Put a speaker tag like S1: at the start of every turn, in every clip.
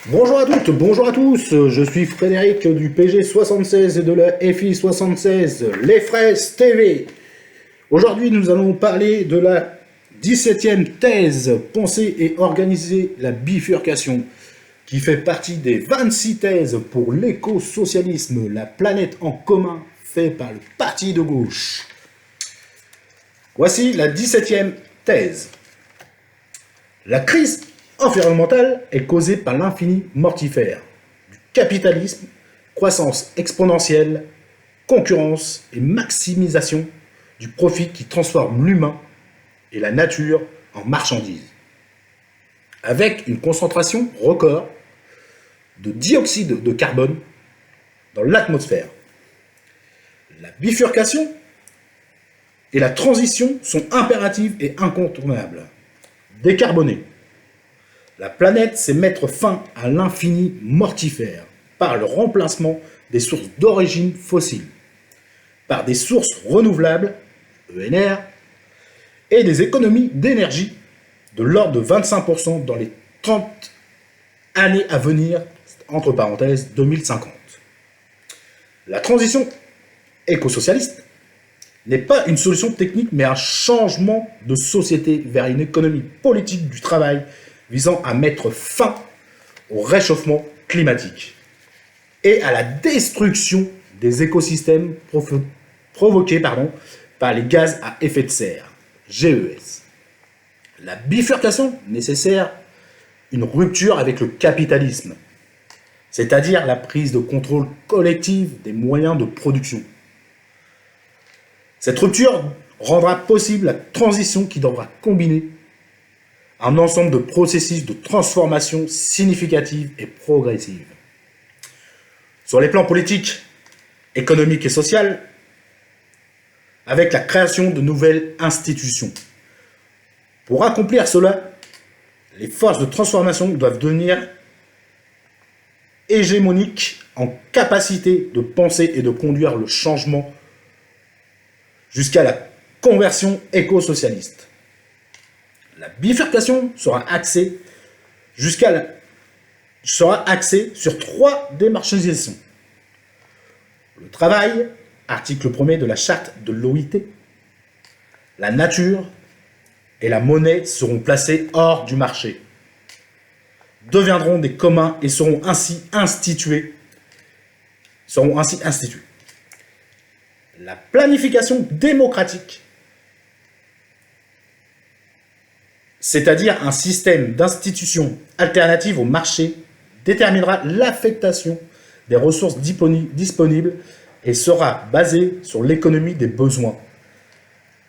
S1: Bonjour à toutes, bonjour à tous, je suis Frédéric du PG76 et de la FI76, les Fraises TV. Aujourd'hui, nous allons parler de la 17e thèse, penser et organiser la bifurcation, qui fait partie des 26 thèses pour l'éco-socialisme, la planète en commun, fait par le parti de gauche. Voici la 17e thèse. La crise environnementale est causée par l'infini mortifère du capitalisme, croissance exponentielle, concurrence et maximisation du profit qui transforme l'humain et la nature en marchandise. Avec une concentration record de dioxyde de carbone dans l'atmosphère. La bifurcation et la transition sont impératives et incontournables. Décarboner. La planète, c'est mettre fin à l'infini mortifère par le remplacement des sources d'origine fossile, par des sources renouvelables, ENR, et des économies d'énergie de l'ordre de 25% dans les 30 années à venir, entre parenthèses 2050. La transition éco-socialiste n'est pas une solution technique, mais un changement de société vers une économie politique du travail visant à mettre fin au réchauffement climatique et à la destruction des écosystèmes provoqués par les gaz à effet de serre, GES. La bifurcation nécessaire une rupture avec le capitalisme, c'est-à-dire la prise de contrôle collective des moyens de production. Cette rupture rendra possible la transition qui devra combiner un ensemble de processus de transformation significative et progressive. Sur les plans politiques, économiques et sociaux, avec la création de nouvelles institutions. Pour accomplir cela, les forces de transformation doivent devenir hégémoniques en capacité de penser et de conduire le changement jusqu'à la conversion éco-socialiste. La bifurcation sera axée sur 3 démarchisations. Le travail, article 1er de la charte de l'OIT, la nature et la monnaie seront placés hors du marché, deviendront des communs et seront ainsi institués. La planification démocratique, c'est-à-dire un système d'institutions alternatives au marché, déterminera l'affectation des ressources disponibles et sera basée sur l'économie des besoins.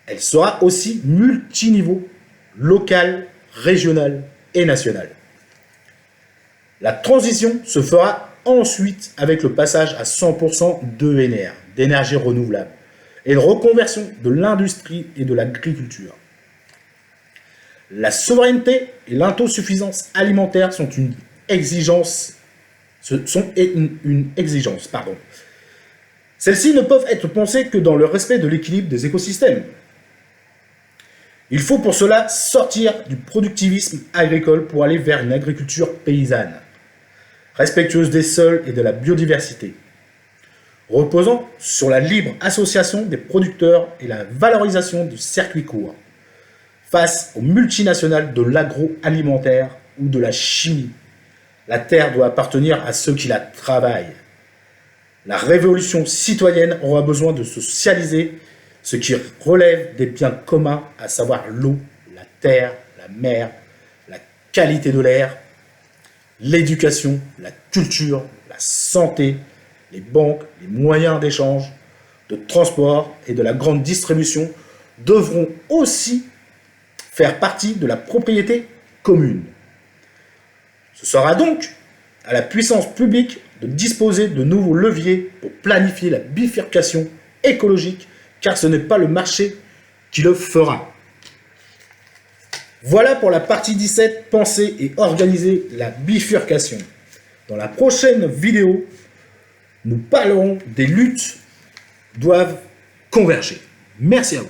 S1: Elle sera aussi multiniveau, local, régional et national. La transition se fera ensuite avec le passage à 100% d'ENR, d'énergie renouvelable, et la reconversion de l'industrie et de l'agriculture. La souveraineté et l'autosuffisance alimentaire sont une exigence. Celles-ci ne peuvent être pensées que dans le respect de l'équilibre des écosystèmes. Il faut pour cela sortir du productivisme agricole pour aller vers une agriculture paysanne, respectueuse des sols et de la biodiversité, reposant sur la libre association des producteurs et la valorisation du circuit court, face aux multinationales de l'agroalimentaire ou de la chimie. La terre doit appartenir à ceux qui la travaillent. La révolution citoyenne aura besoin de socialiser ce qui relève des biens communs, à savoir l'eau, la terre, la mer, la qualité de l'air, l'éducation, la culture, la santé, les banques, les moyens d'échange, de transport et de la grande distribution devront aussi faire partie de la propriété commune. Ce sera donc à la puissance publique de disposer de nouveaux leviers pour planifier la bifurcation écologique, car ce n'est pas le marché qui le fera. Voilà pour la partie 17, penser et organiser la bifurcation. Dans la prochaine vidéo, nous parlerons des luttes doivent converger. Merci à vous.